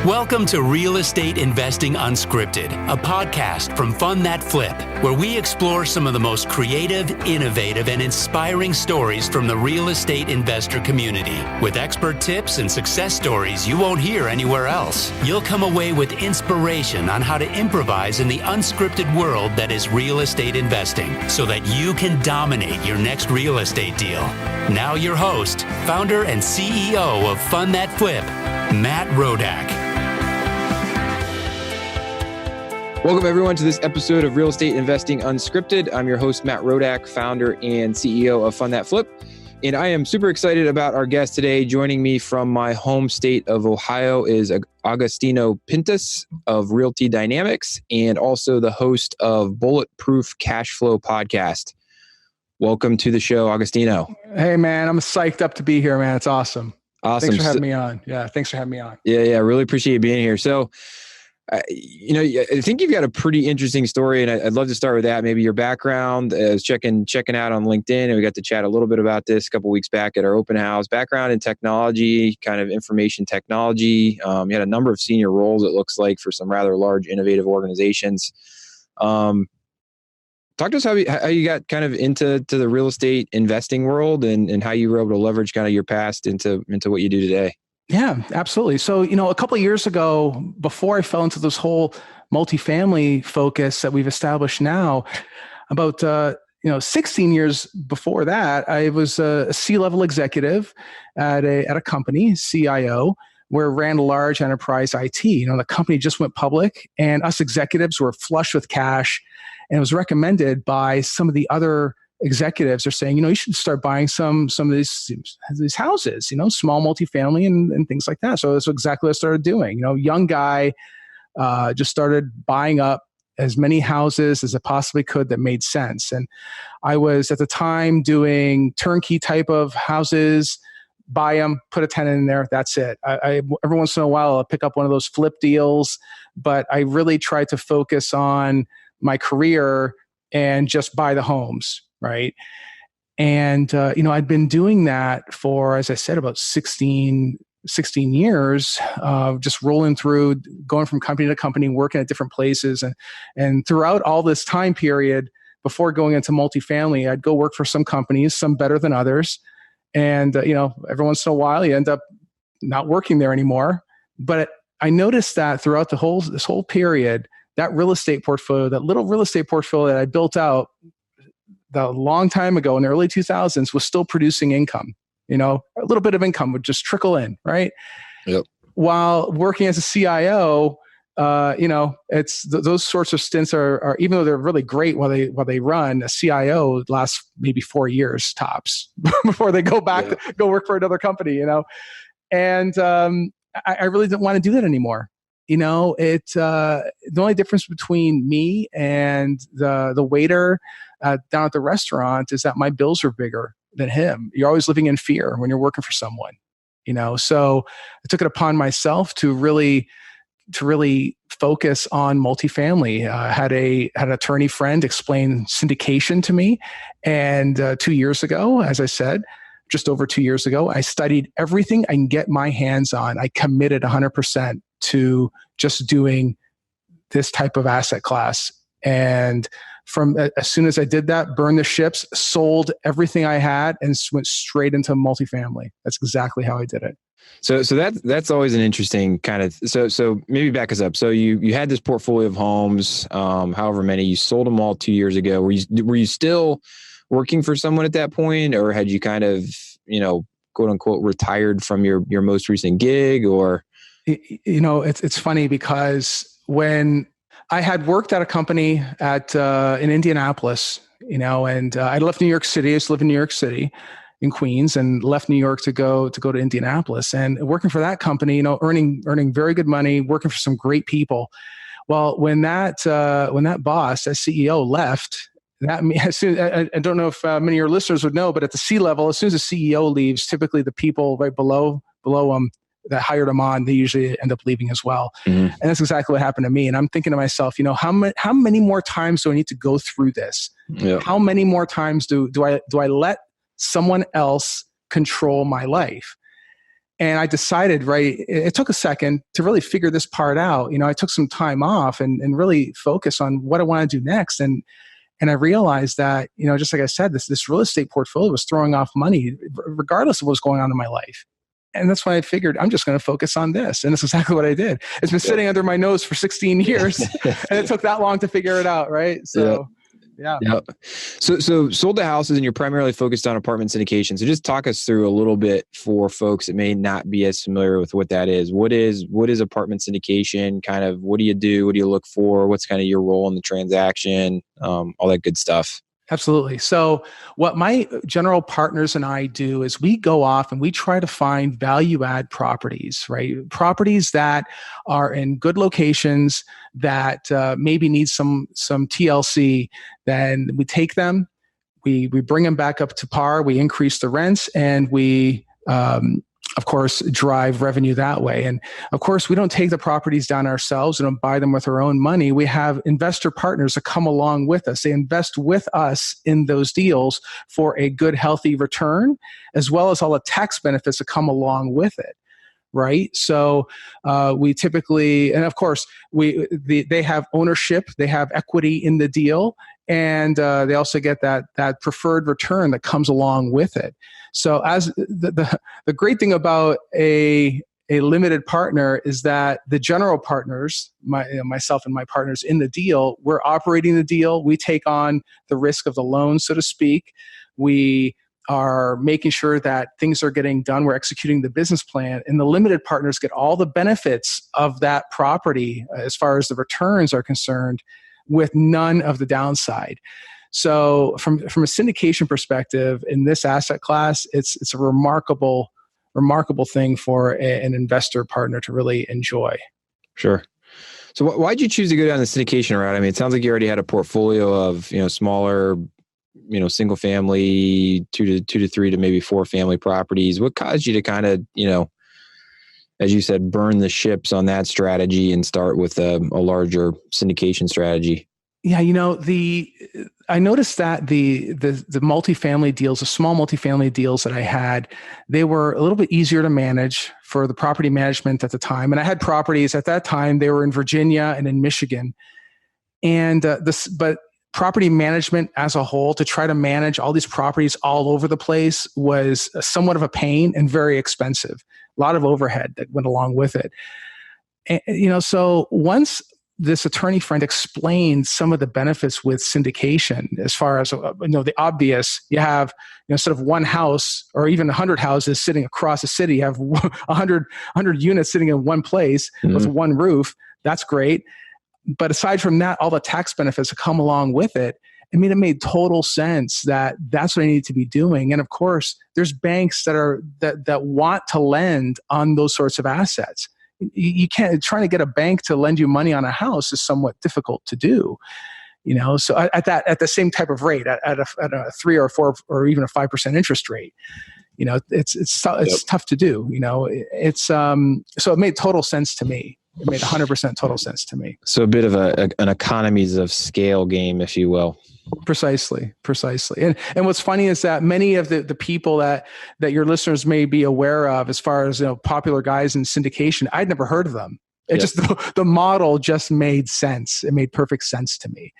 Welcome to Real Estate Investing Unscripted, a podcast from Fund That Flip, where we explore some of the most creative, innovative, and inspiring stories from the real estate investor community. With expert tips and success stories you won't hear anywhere else, you'll come away with inspiration on how to improvise in the unscripted world that is real estate investing so that you can dominate your next real estate deal. Now your host, founder and CEO of Fund That Flip, Matt Rodak. Welcome, everyone, to this episode of Real Estate Investing Unscripted. I'm your host, Matt Rodak, founder and CEO of Fund That Flip. And I am super excited about our guest today. Joining me from my home state of Ohio is Agostino Pintus of Realty Dynamics and also the host of Bulletproof Cashflow podcast. Welcome to the show, Agostino. Hey, man, I'm psyched up to be here, man. It's awesome. Awesome. Thanks for having me on. Thanks for having me on. Yeah, really appreciate you being here. So, I think you've got a pretty interesting story, and I'd love to start with that. Maybe your background. I was checking out on LinkedIn, and we got to chat a little bit about this a couple of weeks back at our open house. Background in technology, kind of information technology. You had a number of senior roles, it looks like, for some rather large, innovative organizations. Talk to us how you got kind of into the real estate investing world, and how you were able to leverage kind of your past into what you do today. Yeah, absolutely. So, a couple of years ago, before I fell into this whole multifamily focus that we've established now, about 16 years before that, I was a C-level executive at a company, CIO, where ran large enterprise IT. The company just went public, and us executives were flush with cash, and it was recommended by some of the other executives are saying, you should start buying some of these houses, small multifamily and things like that. So that's exactly what I started doing. Young guy, just started buying up as many houses as I possibly could that made sense. And I was at the time doing turnkey type of houses, buy them, put a tenant in there. That's it. I every once in a while, I'll pick up one of those flip deals, but I really tried to focus on my career and just buy the homes. Right. And, I'd been doing that for, as I said, about 16 years, just rolling through, going from company to company, working at different places. And throughout all this time period, before going into multifamily, I'd go work for some companies, some better than others. And, every once in a while, you end up not working there anymore. But I noticed that throughout this whole period, that real estate portfolio, that little real estate portfolio that I built out a long time ago in the early 2000s was still producing income. A little bit of income would just trickle in, right? Yep. While working as a CIO, it's those sorts of stints are even though they're really great while they run, a CIO lasts maybe 4 years tops before they go back to go work for another company. And I really didn't want to do that anymore. The only difference between me and the waiter down at the restaurant is that my bills are bigger than him. You're always living in fear when you're working for someone, So I took it upon myself to really focus on multifamily. I had an attorney friend explain syndication to me, and 2 years ago, as I said, just over 2 years ago, I studied everything I can get my hands on. I committed 100% to just doing this type of asset class. And from as soon as I did that, burned the ships, sold everything I had, and went straight into multifamily. That's exactly how I did it. So that's always an interesting kind of, so maybe back us up. So you had this portfolio of homes, however many, you sold them all 2 years ago. Were you still working for someone at that point, or had you kind of, quote unquote, retired from your most recent gig? Or it's funny because when I had worked at a company in Indianapolis, and I left New York City. I used to live in New York City, in Queens, and left New York to go to Indianapolis. And working for that company, earning very good money, working for some great people. Well, when that boss, that CEO, left, I don't know if many of your listeners would know, but at the C level, as soon as the CEO leaves, typically the people right below them that hired them on, they usually end up leaving as well. Mm-hmm. And that's exactly what happened to me. And I'm thinking to myself, how many more times do I need to go through this? Yep. How many more times do I let someone else control my life? And I decided, right, it took a second to really figure this part out. I took some time off and really focus on what I want to do next. And I realized that, just like I said, this real estate portfolio was throwing off money regardless of what was going on in my life. And that's when I figured I'm just going to focus on this. And that's exactly what I did. It's been sitting under my nose for 16 years and it took that long to figure it out. Right. So, yeah. So sold the houses and you're primarily focused on apartment syndication. So just talk us through a little bit for folks that may not be as familiar with what that is. What is apartment syndication? Kind of, what do you do? What do you look for? What's kind of your role in the transaction? All that good stuff. Absolutely. So what my general partners and I do is we go off and we try to find value add properties, right? Properties that are in good locations that maybe need some TLC. Then we take them, we bring them back up to par, we increase the rents, and we of course, drive revenue that way. And of course, we don't take the properties down ourselves. We don't buy them with our own money. We have investor partners that come along with us. They invest with us in those deals for a good, healthy return, as well as all the tax benefits that come along with it. Right. So we typically, and of course, they have ownership, they have equity in the deal, and they also get that preferred return that comes along with it. So as the great thing about a limited partner is that the general partners, myself and my partners in the deal, we're operating the deal. We take on the risk of the loan, so to speak. We are making sure that things are getting done. We're executing the business plan, and the limited partners get all the benefits of that property as far as the returns are concerned, with none of the downside. So from a syndication perspective in this asset class, it's a remarkable thing for an investor partner to really enjoy. Sure. So why'd you choose to go down the syndication route? I mean, it sounds like you already had a portfolio of, smaller, single family, two to three to maybe four family properties. What caused you to kind of, as you said, burn the ships on that strategy and start with a larger syndication strategy? Yeah, I noticed that the multifamily deals, the small multifamily deals that I had, they were a little bit easier to manage for the property management at the time. And I had properties at that time, they were in Virginia and in Michigan. And but property management as a whole, to try to manage all these properties all over the place, was somewhat of a pain and very expensive. A lot of overhead that went along with it. And, so once this attorney friend explained some of the benefits with syndication, as far as, the obvious, you have, instead of one house or even 100 houses sitting across the city, you have 100 units sitting in one place with one roof. That's great. But aside from that, all the tax benefits that come along with it, it made total sense that that's what I need to be doing. And of course, there's banks that want to lend on those sorts of assets. You can't, trying to get a bank to lend you money on a house is somewhat difficult to do. So at the same type of rate, at a 3 or 4 or even a 5% interest rate, it's tough to do. So it made total sense to me. It made 100% total sense to me. So a bit of an economies of scale game, if you will. Precisely. And what's funny is that many of the people that your listeners may be aware of, as far as popular guys in syndication, I'd never heard of them. It just the model just made sense. It made perfect sense to me.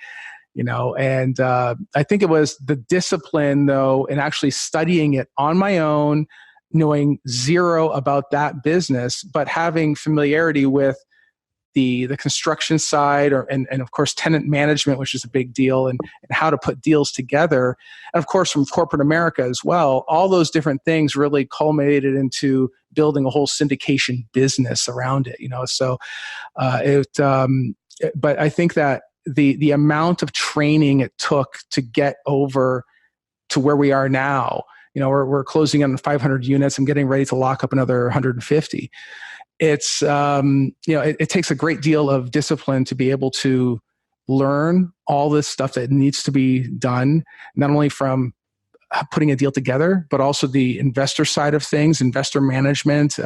And I think it was the discipline, though, in actually studying it on my own, knowing zero about that business, but having familiarity with the construction side, and of course tenant management, which is a big deal, and how to put deals together, and of course from corporate America as well. All those different things really culminated into building a whole syndication business around it. But I think that the amount of training it took to get over to where we are now, we're closing on 500 units. I'm getting ready to lock up another 150. It's, it takes a great deal of discipline to be able to learn all this stuff that needs to be done, not only from putting a deal together, but also the investor side of things, investor management,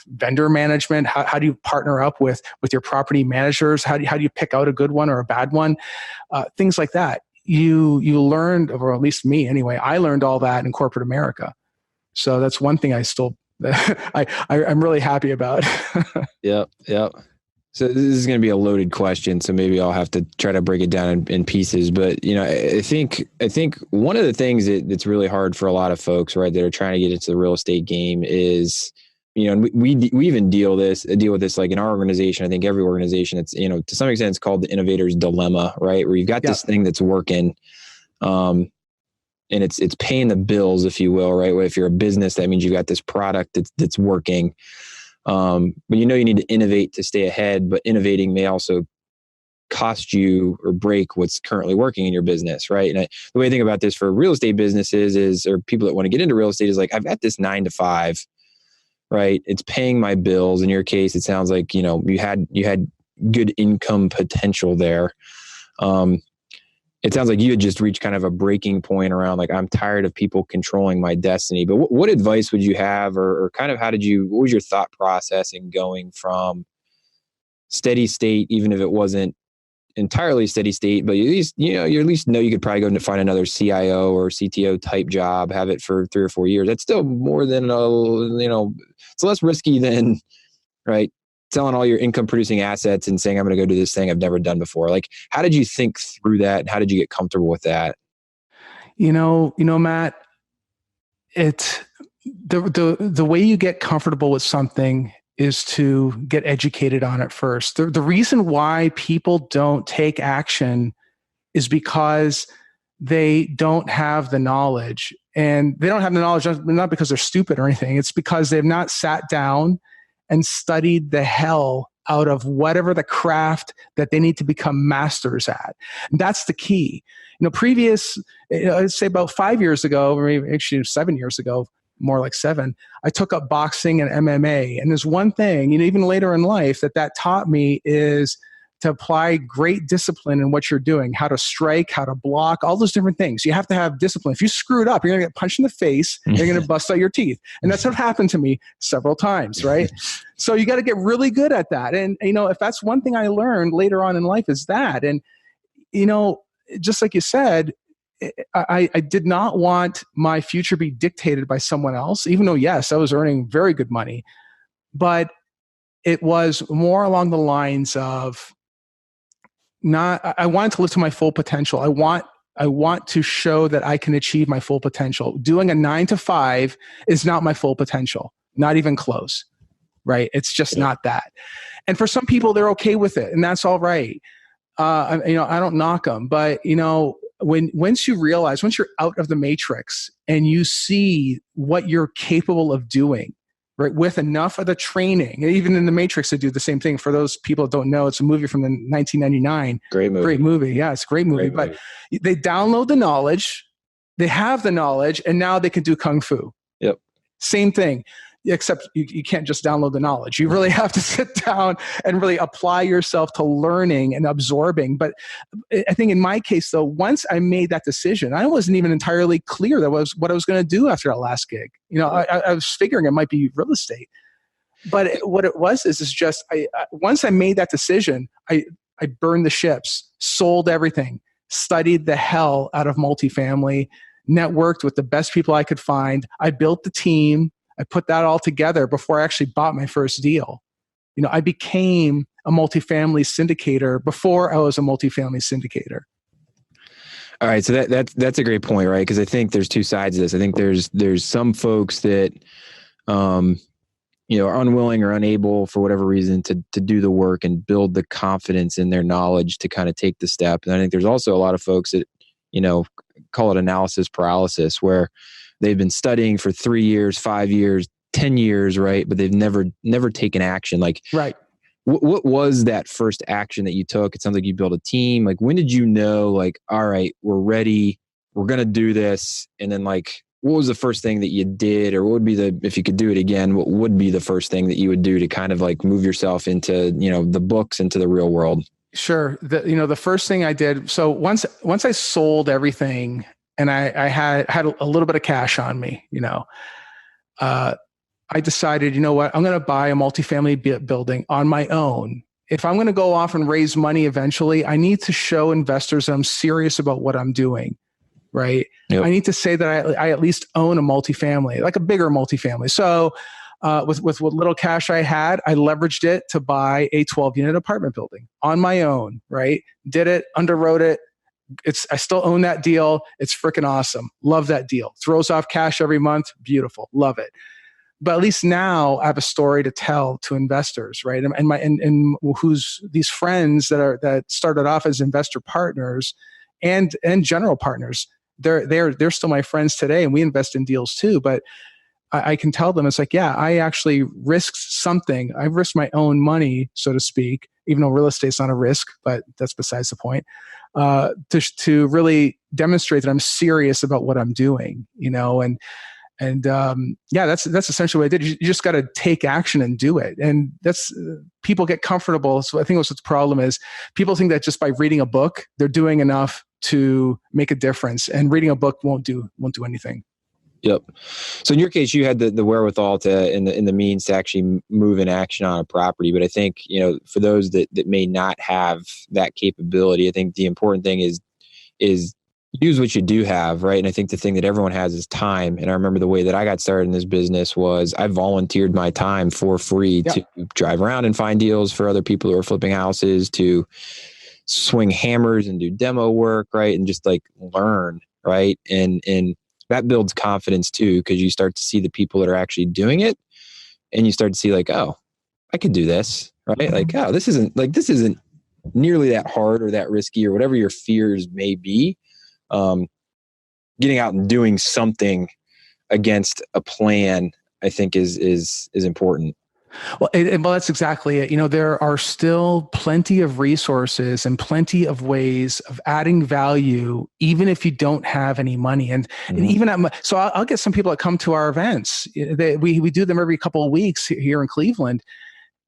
vendor management. How do you partner up with your property managers? How do you pick out a good one or a bad one? Things like that. You learned, or at least me anyway, I learned all that in corporate America. So that's one thing I still I'm really happy about. Yep. So this is going to be a loaded question, so maybe I'll have to try to break it down in pieces. But I think one of the things that's really hard for a lot of folks, right, that are trying to get into the real estate game is, and we even deal with this like in our organization. I think every organization, it's to some extent it's called the innovator's dilemma, right, where you've got this thing that's working, and it's paying the bills, if you will, right. If you're a business, that means you've got this product that's working. But you need to innovate to stay ahead, but innovating may also cost you or break what's currently working in your business, right? And the way I think about this for real estate businesses or people that want to get into real estate is like, I've got this 9 to 5, right? It's paying my bills. In your case, it sounds like, you had good income potential there. It sounds like you had just reached kind of a breaking point around like, I'm tired of people controlling my destiny. But what advice would you have, or kind of what was your thought process in going from steady state, even if it wasn't entirely steady state, but you at least know you could probably go and find another CIO or CTO type job, have it for 3 or 4 years. That's still more than, it's less risky than, right, selling all your income producing assets and saying, I'm going to go do this thing I've never done before. Like, how did you think through that? How did you get comfortable with that? Matt, it's the way you get comfortable with something is to get educated on it first. The reason why people don't take action is because they don't have the knowledge, and they don't have the knowledge not because they're stupid or anything. It's because they've not sat down and studied the hell out of whatever the craft that they need to become masters at. And that's the key. I'd say about 5 years ago, or maybe actually 7 years ago, more like 7, I took up boxing and MMA. And there's one thing, even later in life that taught me is to apply great discipline in what you're doing, how to strike, how to block, all those different things. You have to have discipline. If you screw it up, you're going to get punched in the face, and you're going to bust out your teeth. And that's what happened to me several times, right? So you got to get really good at that. And, if that's one thing I learned later on in life is that. And, just like you said, I did not want my future be dictated by someone else, even though, yes, I was earning very good money. But it was more along the lines of, I wanted to live to my full potential. I want to show that I can achieve my full potential. Doing a 9 to 5 is not my full potential, not even close, right? It's just not that. And for some people, they're okay with it, and that's all right. I don't knock them, but once you're out of the matrix and you see what you're capable of doing, right, with enough of the training, and even in the Matrix, they do the same thing. For those people that don't know, it's a movie from the 1999. Great movie. Yeah, it's a great movie. But they download the knowledge, they have the knowledge, and now they can do Kung Fu. Yep. Same thing, except you can't just download the knowledge. You really have to sit down and really apply yourself to learning and absorbing. But I think in my case, though, once I made that decision, I wasn't even entirely clear that was what I was going to do after that last gig. I was figuring it might be real estate. But what it was is just, once I made that decision, I burned the ships, sold everything, studied the hell out of multifamily, networked with the best people I could find. I built the team. I put that all together before I actually bought my first deal. I became a multifamily syndicator before I was a multifamily syndicator. All right. So that's a great point, right? Because I think there's two sides of this. I think there's some folks that, are unwilling or unable for whatever reason to do the work and build the confidence in their knowledge to kind of take the step. And I think there's also a lot of folks that, call it analysis paralysis, where they've been studying for 3 years, 5 years, 10 years, right? But they've never taken action. Like, right. What was that first action that you took? It sounds like you built a team. Like, when did you know, like, all right, we're ready, we're going to do this? And then, like, what was the first thing that you did, or what would be if you could do it again, what would be the first thing that you would do to kind of like move yourself into, the books, into the real world? Sure. The first thing I did, so once I sold everything and I had a little bit of cash on me, I decided, I'm going to buy a multifamily building on my own. If I'm going to go off and raise money eventually, I need to show investors that I'm serious about what I'm doing, right? Yep. I need to say that I at least own a multifamily, like a bigger multifamily. So with what little cash I had, I leveraged it to buy a 12-unit apartment building on my own, right? Did it, underwrote it. I still own that deal. It's freaking awesome. Love that deal. Throws off cash every month. Beautiful. Love it. But at least now I have a story to tell to investors, right? And who's these friends that started off as investor partners and general partners. They're still my friends today, and we invest in deals too. But I can tell them, it's like, yeah, I actually risked something. I risked my own money, so to speak, even though real estate's not a risk, but that's besides the point. To really demonstrate that I'm serious about what I'm doing, and that's essentially what I did. You just got to take action and do it. And that's people get comfortable. So I think that's what the problem is. People think that just by reading a book, they're doing enough to make a difference, and reading a book won't do anything. Yep. So in your case, you had the wherewithal and the means to actually move in action on a property. But I think, for those that may not have that capability, I think the important thing is use what you do have, right? And I think the thing that everyone has is time. And I remember the way that I got started in this business was I volunteered my time for free to drive around and find deals for other people who are flipping houses, to swing hammers and do demo work, right? And just like learn, right? And that builds confidence too, because you start to see the people that are actually doing it, and you start to see like, oh, I could do this, right? Like, oh, this isn't nearly that hard or that risky or whatever your fears may be. Getting out and doing something against a plan, I think is important. Well, that's exactly it. There are still plenty of resources and plenty of ways of adding value, even if you don't have any money. And even so I'll get some people that come to our events. We do them every couple of weeks here in Cleveland.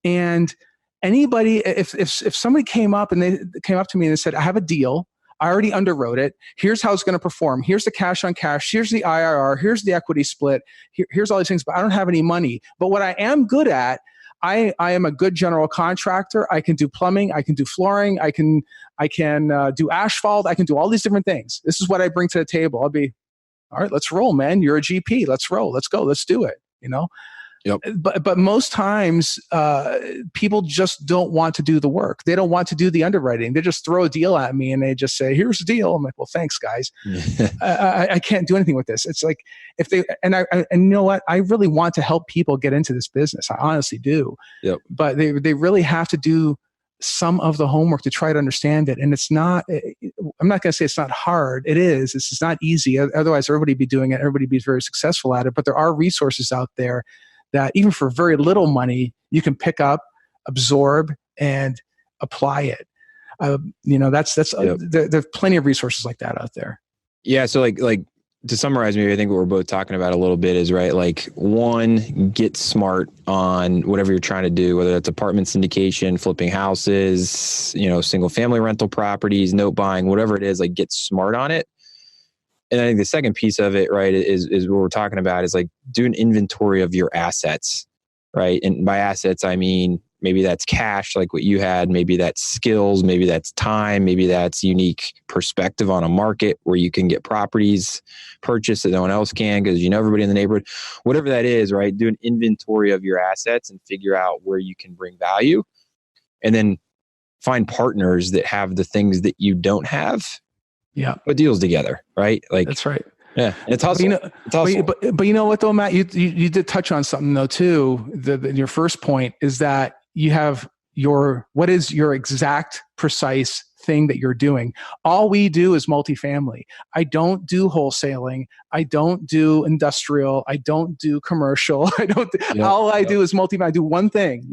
And anybody, if somebody came up to me and they said, I have a deal, I already underwrote it. Here's how it's going to perform. Here's the cash on cash. Here's the IRR. Here's the equity split. Here's all these things, but I don't have any money. But what I am good at, I am a good general contractor. I can do plumbing. I can do flooring. I can do asphalt. I can do all these different things. This is what I bring to the table. I'll be, all right, let's roll, man. You're a GP. Let's roll. Let's go. Let's do it. Yep. But most times, people just don't want to do the work. They don't want to do the underwriting. They just throw a deal at me and they just say, "Here's the deal." I'm like, "Well, thanks, guys. I can't do anything with this." It's like and you know what? I really want to help people get into this business. I honestly do. Yep. But they really have to do some of the homework to try to understand it. And it's not. I'm not going to say it's not hard. It is. It's not easy. Otherwise, everybody would be doing it. Everybody would be very successful at it. But there are resources out there that even for very little money, you can pick up, absorb, and apply it. There's plenty of resources like that out there. Yeah. So like to summarize, maybe I think what we're both talking about a little bit is, right, like, one, get smart on whatever you're trying to do, whether that's apartment syndication, flipping houses, single family rental properties, note buying, whatever it is, like, get smart on it. And I think the second piece of it, right, is what we're talking about is like, do an inventory of your assets, right? And by assets, I mean, maybe that's cash, like what you had, maybe that's skills, maybe that's time, maybe that's unique perspective on a market where you can get properties purchased that no one else can because everybody in the neighborhood, whatever that is, right? Do an inventory of your assets and figure out where you can bring value, and then find partners that have the things that you don't have. Yeah. Put deals together, right? Like, that's right. Yeah. It's hustle. But you know what though, Matt, you did touch on something though too. Your first point is that you have what is your exact precise thing that you're doing. All we do is multifamily. I don't do wholesaling. I don't do industrial. I don't do commercial. I do is multifamily. I do one thing.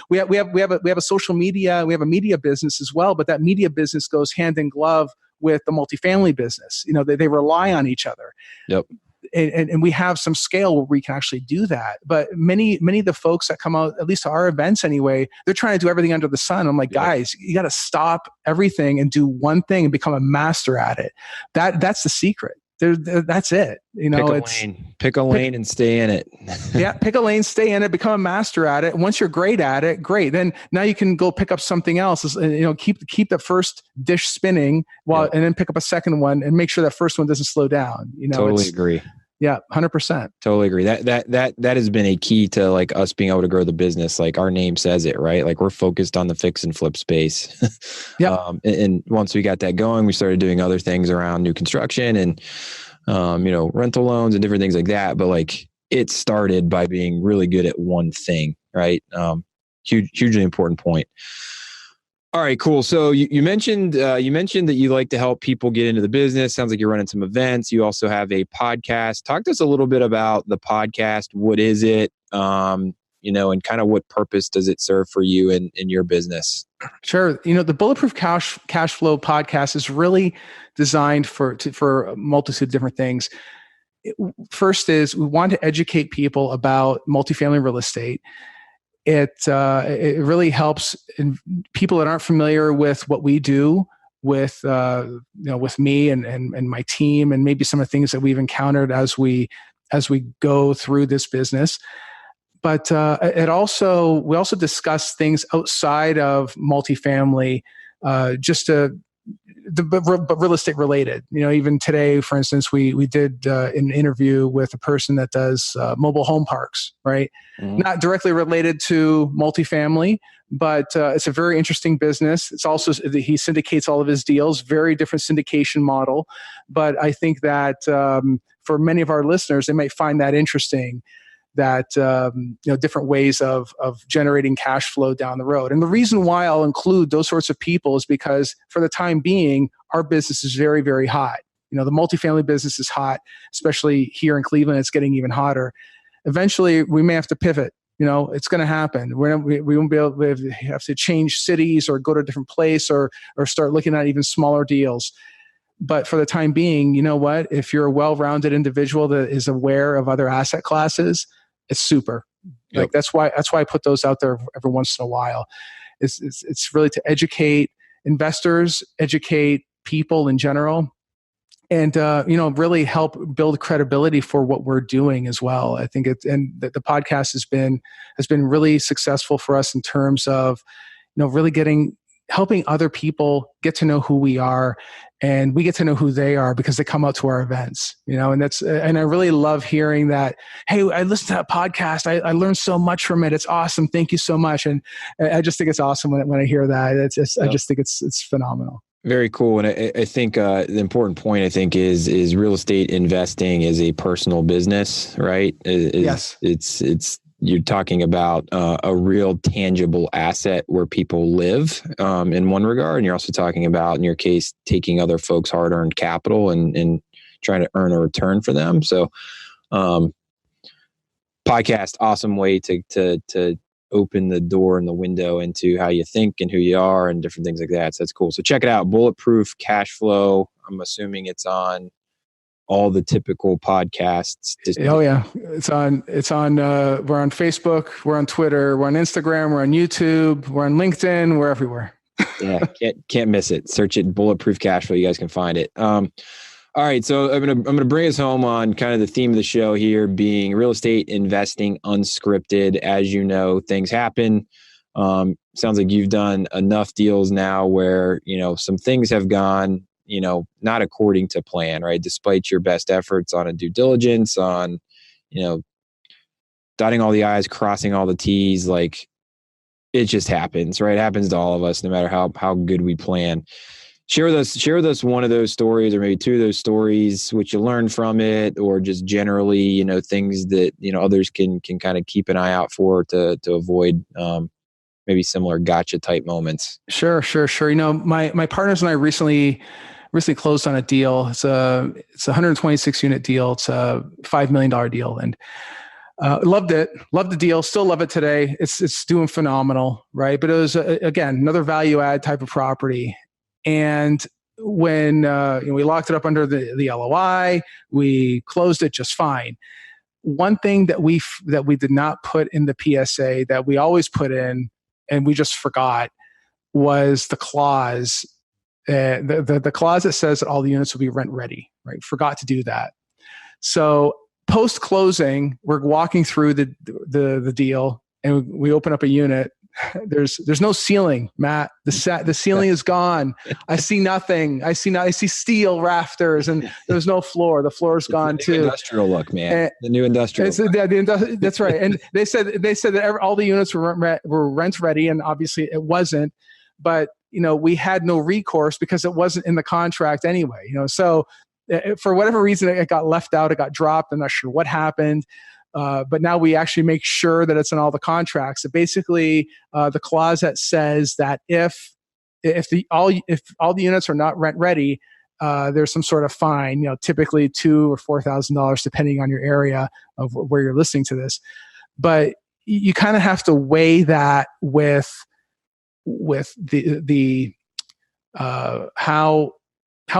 We have a social media. We have a media business as well, but that media business goes hand in glove with the multifamily business. They rely on each other. Yep. And we have some scale where we can actually do that. But many of the folks that come out, at least to our events anyway, they're trying to do everything under the sun. I'm like, guys, you got to stop everything and do one thing and become a master at it. That's the secret. That's it. Pick a lane and stay in it. Yeah. Pick a lane, stay in it, become a master at it. Once you're great at it, great. Then now you can go pick up something else. Keep the first dish spinning and then pick up a second one and make sure that first one doesn't slow down. Totally agree. Yeah, 100%. Totally agree. That has been a key to like us being able to grow the business. Like our name says it, right? Like we're focused on the fix and flip space. Yeah. And once we got that going, we started doing other things around new construction and, rental loans and different things like that. But like it started by being really good at one thing, right? Hugely important point. All right, cool. So you mentioned that you like to help people get into the business. Sounds like you're running some events. You also have a podcast. Talk to us a little bit about the podcast. What is it? And kind of what purpose does it serve for you in your business? Sure. The Bulletproof Cashflow podcast is really designed for a multitude of different things. First is we want to educate people about multifamily real estate. It really helps in people that aren't familiar with what we do with me and my team, and maybe some of the things that we've encountered as we go through this business. But we also discuss things outside of multifamily, but real estate related. Even today, for instance, we did an interview with a person that does mobile home parks, right? Mm-hmm. Not directly related to multifamily, but it's a very interesting business. It's also, he syndicates all of his deals, very different syndication model. But I think that for many of our listeners, they might find that interesting, that different ways of generating cash flow down the road. And the reason why I'll include those sorts of people is because for the time being, our business is very, very hot. The multifamily business is hot, especially here in Cleveland. It's getting even hotter. Eventually, we may have to pivot. It's going to happen. We won't be able to have to change cities or go to a different place or start looking at even smaller deals. But for the time being, you know what? If you're a well-rounded individual that is aware of other asset classes, it's super. Yep. Like that's why I put those out there every once in a while. It's really to educate investors, educate people in general, and really help build credibility for what we're doing as well. I think the podcast has been really successful for us in terms of really helping other people get to know who we are, and we get to know who they are because they come out to our events, and I really love hearing that. Hey, I listened to that podcast. I learned so much from it. It's awesome. Thank you so much. And I just think it's awesome when I hear that. I just think it's phenomenal. Very cool. And I think the important point, I think, is real estate investing is a personal business, right? Yes. It's you're talking about a real tangible asset where people live in one regard. And you're also talking about, in your case, taking other folks' hard-earned capital and trying to earn a return for them. So podcast, awesome way to open the door and the window into how you think and who you are and different things like that. So that's cool. So check it out. Bulletproof Cashflow. I'm assuming it's on all the typical podcasts. Oh yeah. It's on, we're on Facebook, we're on Twitter, we're on Instagram, we're on YouTube, we're on LinkedIn, we're everywhere. Yeah. Can't miss it. Search it, Bulletproof Cashflow. You guys can find it. All right. So I'm going to bring us home on kind of the theme of the show here being real estate investing unscripted. As you know, things happen. Sounds like you've done enough deals now where, some things have gone, not according to plan, right? Despite your best efforts on a due diligence, on, dotting all the I's, crossing all the T's, like it just happens, right? It happens to all of us, no matter how good we plan. Share with us one of those stories, or maybe two of those stories, what you learned from it, or just generally, things that, others can kind of keep an eye out for to avoid, maybe similar gotcha type moments. Sure. My partners and I recently closed on a deal. It's a 126 unit deal. It's a $5 million deal, and loved it. Loved the deal. Still love it today. It's doing phenomenal, right? But it was again another value add type of property. And when we locked it up under the LOI, we closed it just fine. One thing that we did not put in the PSA that we always put in, and we just forgot, was the clause. The clause that says that all the units will be rent ready, right? Forgot to do that. So post closing, we're walking through the deal, and we open up a unit, there's no ceiling, Matt. The ceiling is gone. I see nothing. I see steel rafters, and there's no floor. The floor is gone too. Industrial look, man. The new industrial. That's right. And they said that all the units were rent ready, and obviously it wasn't. But we had no recourse because it wasn't in the contract anyway. So for whatever reason, it got left out. It got dropped. I'm not sure what happened. But now we actually make sure that it's in all the contracts. So basically, the clause that says that if all the units are not rent ready, there's some sort of fine. Typically $2,000 or $4,000 depending on your area of where you're listening to this. But you kind of have to weigh that with the how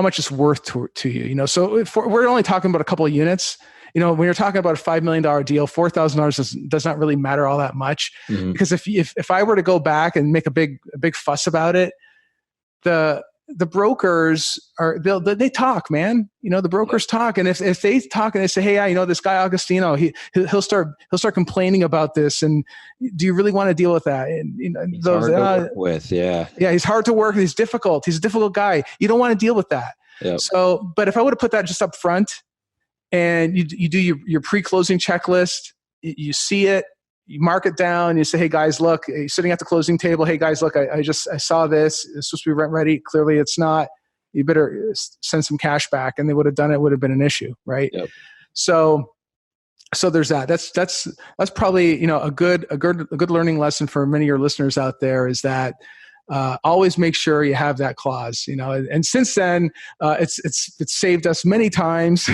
much it's worth to you. So if we're only talking about a couple of units. When you're talking about a $5 million deal, $4,000 does not really matter all that much. Mm-hmm. Because if I were to go back and make a big fuss about it, the brokers they talk, man. The brokers talk, and if they talk and they say, hey, this guy Agostino, he'll start complaining about this, and do you really want to deal with that? And he's hard to work with, yeah, he's hard to work with. He's difficult. He's a difficult guy. You don't want to deal with that. Yep. So, but if I would have put that just up front. And you do your pre-closing checklist, you see it, you mark it down, you say, hey guys, look, you're sitting at the closing table. Hey guys, look, I saw this. It's supposed to be rent ready. Clearly it's not. You better send some cash back. And they would have done it, would have been an issue, right? Yep. So there's that. That's probably, a good learning lesson for many of your listeners out there is that always make sure you have that clause, and since then, it's saved us many times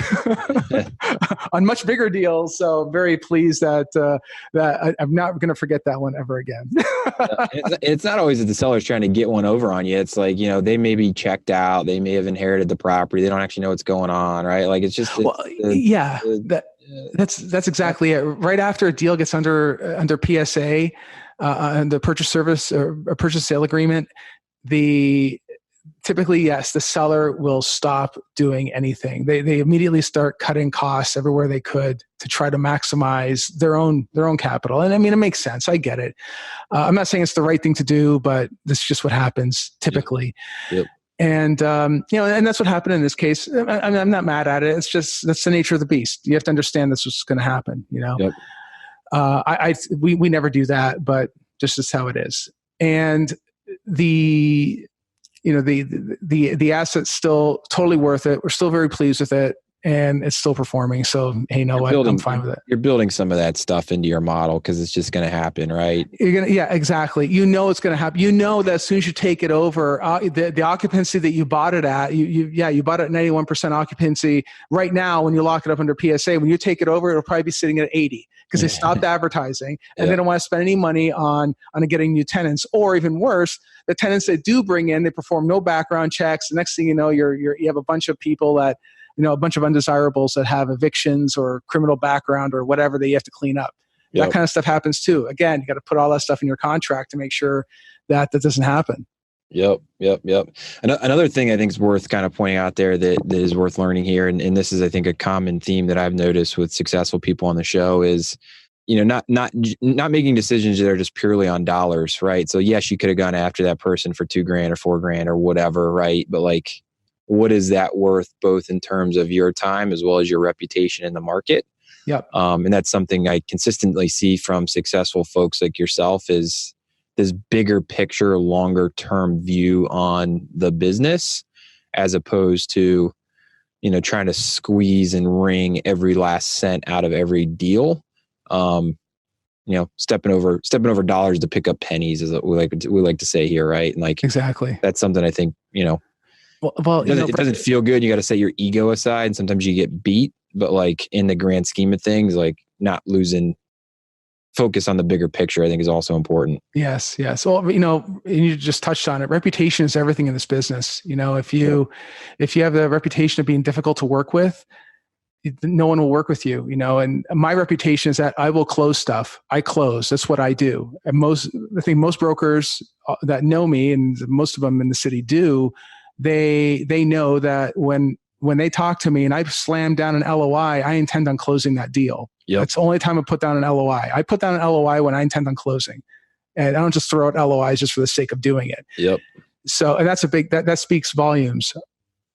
on much bigger deals. So very pleased that I'm not going to forget that one ever again. It's not always that the seller's trying to get one over on you. It's like, they may be checked out. They may have inherited the property. They don't actually know what's going on. Right. Like it's just, that's exactly it. Right after a deal gets under PSA, and the purchase service or purchase sale agreement, typically, yes, the seller will stop doing anything. They immediately start cutting costs everywhere they could to try to maximize their own capital. And I mean, it makes sense. I get it. I'm not saying it's the right thing to do, but this is just what happens typically. Yep. And, and that's what happened in this case. I'm not mad at it. It's just, that's the nature of the beast. You have to understand this was going to happen, Yep. We never do that, but just is how it is. And the asset's still totally worth it. We're still very pleased with it, and it's still performing. So, hey, I'm fine with it. You're building some of that stuff into your model because it's just going to happen, right? Yeah, exactly. It's going to happen. That as soon as you take it over, the occupancy that you bought it at, you bought it at 91% occupancy. Right now, when you lock it up under PSA, when you take it over, it'll probably be sitting at 80 because they stopped advertising and they don't want to spend any money on getting new tenants. Or even worse, the tenants they do bring in, they perform no background checks. The next thing you know, you have a bunch of people that, a bunch of undesirables that have evictions or criminal background or whatever that you have to clean up. Yep. That kind of stuff happens too. Again, you got to put all that stuff in your contract to make sure that doesn't happen. Yep. Another thing I think is worth kind of pointing out there that is worth learning here, and this is, I think, a common theme that I've noticed with successful people on the show is, not making decisions that are just purely on dollars, right? So yes, you could have gone after that person for $2,000 or $4,000 or whatever, right? But like, what is that worth both in terms of your time as well as your reputation in the market? Yep. And that's something I consistently see from successful folks like yourself is this bigger picture, longer term view on the business, as opposed to, trying to squeeze and wring every last cent out of every deal. Stepping over dollars to pick up pennies, is what we like to say here, right? And like, exactly. That's something I think, Well, it doesn't feel good. You got to set your ego aside. And sometimes you get beat, but like in the grand scheme of things, like not losing focus on the bigger picture, I think is also important. Yes. Well, you just touched on it. Reputation is everything in this business. If you have the reputation of being difficult to work with, no one will work with you, and my reputation is that I will close stuff. I close. That's what I do. And I think most brokers that know me, and most of them in the city do, they know that when they talk to me and I slam down an LOI, I intend on closing that deal. Yep. That's the only time I put down an LOI. I put down an LOI when I intend on closing. And I don't just throw out LOIs just for the sake of doing it. Yep. So, and that's that speaks volumes.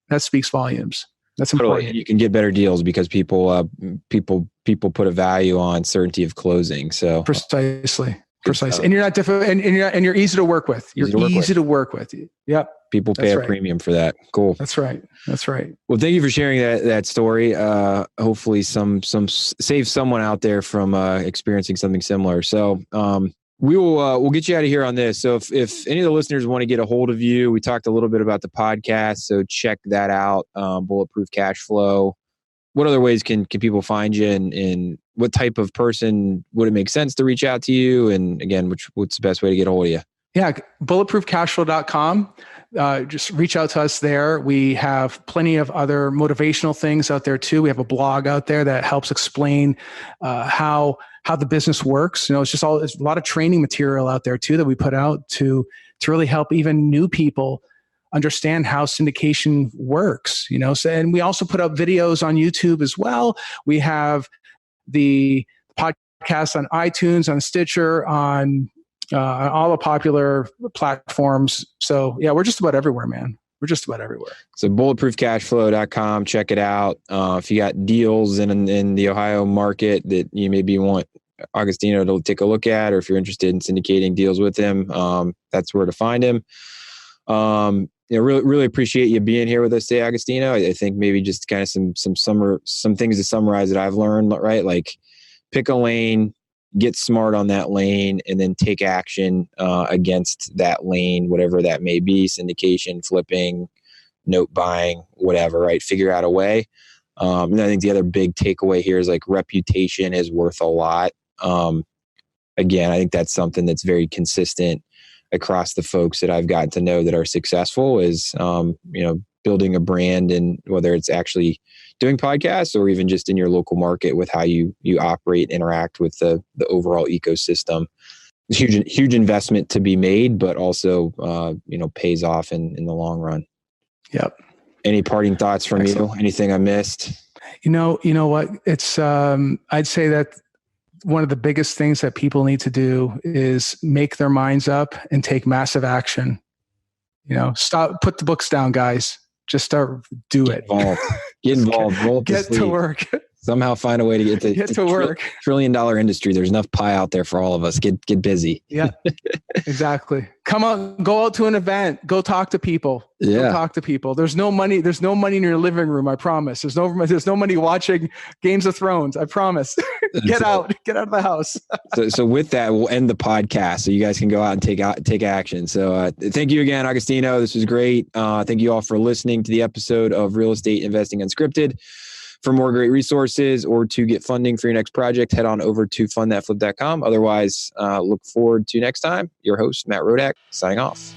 That speaks volumes. That's important. Totally. You can get better deals because people put a value on certainty of closing. So precisely. And you're not difficult, and you're easy to work with. You're easy to work with. Yep. People pay a premium for that. Cool. That's right. Well, thank you for sharing that story. Hopefully some save someone out there from experiencing something similar. So we'll get you out of here on this. So if any of the listeners want to get a hold of you, we talked a little bit about the podcast, so check that out. Bulletproof Cashflow. What other ways can people find you, and what type of person would it make sense to reach out to you? And again, what's the best way to get a hold of you? Yeah, bulletproofcashflow.com. Just reach out to us there. We have plenty of other motivational things out there too. We have a blog out there that helps explain how the business works. It's a lot of training material out there too that we put out to really help even new people understand how syndication works. So, and we also put up videos on YouTube as well. We have the podcast on iTunes, on Stitcher, on all the popular platforms. So yeah, we're just about everywhere, man. We're just about everywhere. So bulletproofcashflow.com, check it out. If you got deals in the Ohio market that you maybe want Agostino to take a look at, or if you're interested in syndicating deals with him, that's where to find him. Really appreciate you being here with us today, Agostino. I think maybe just kind of some things to summarize that I've learned, right? Like pick a lane, get smart on that lane, and then take action against that lane, whatever that may be, syndication, flipping, note buying, whatever, right? Figure out a way. And I think the other big takeaway here is like reputation is worth a lot. Again, I think that's something that's very consistent across the folks that I've gotten to know that are successful is, building a brand, and whether it's actually doing podcasts or even just in your local market with how you operate, interact with the overall ecosystem. It's huge investment to be made, but also, pays off in the long run. Yep. Any parting thoughts from you? Anything I missed? You know what? It's, I'd say that one of the biggest things that people need to do is make their minds up and take massive action. Put the books down, guys. Just do it. Get involved. Roll up get to work. Somehow find a way to get to work. $1 trillion industry. There's enough pie out there for all of us. Get busy. Yeah, exactly. Come out, go out to an event. Go talk to people. Yeah. Go talk to people. There's no money. There's no money in your living room. I promise. There's no money watching Games of Thrones. I promise. Get out of the house. so with that, we'll end the podcast so you guys can go out and take action. So thank you again, Agostino. This was great. Thank you all for listening to the episode of Real Estate Investing Unscripted. For more great resources or to get funding for your next project, head on over to fundthatflip.com. Otherwise, look forward to next time. Your host, Matt Rodak, signing off.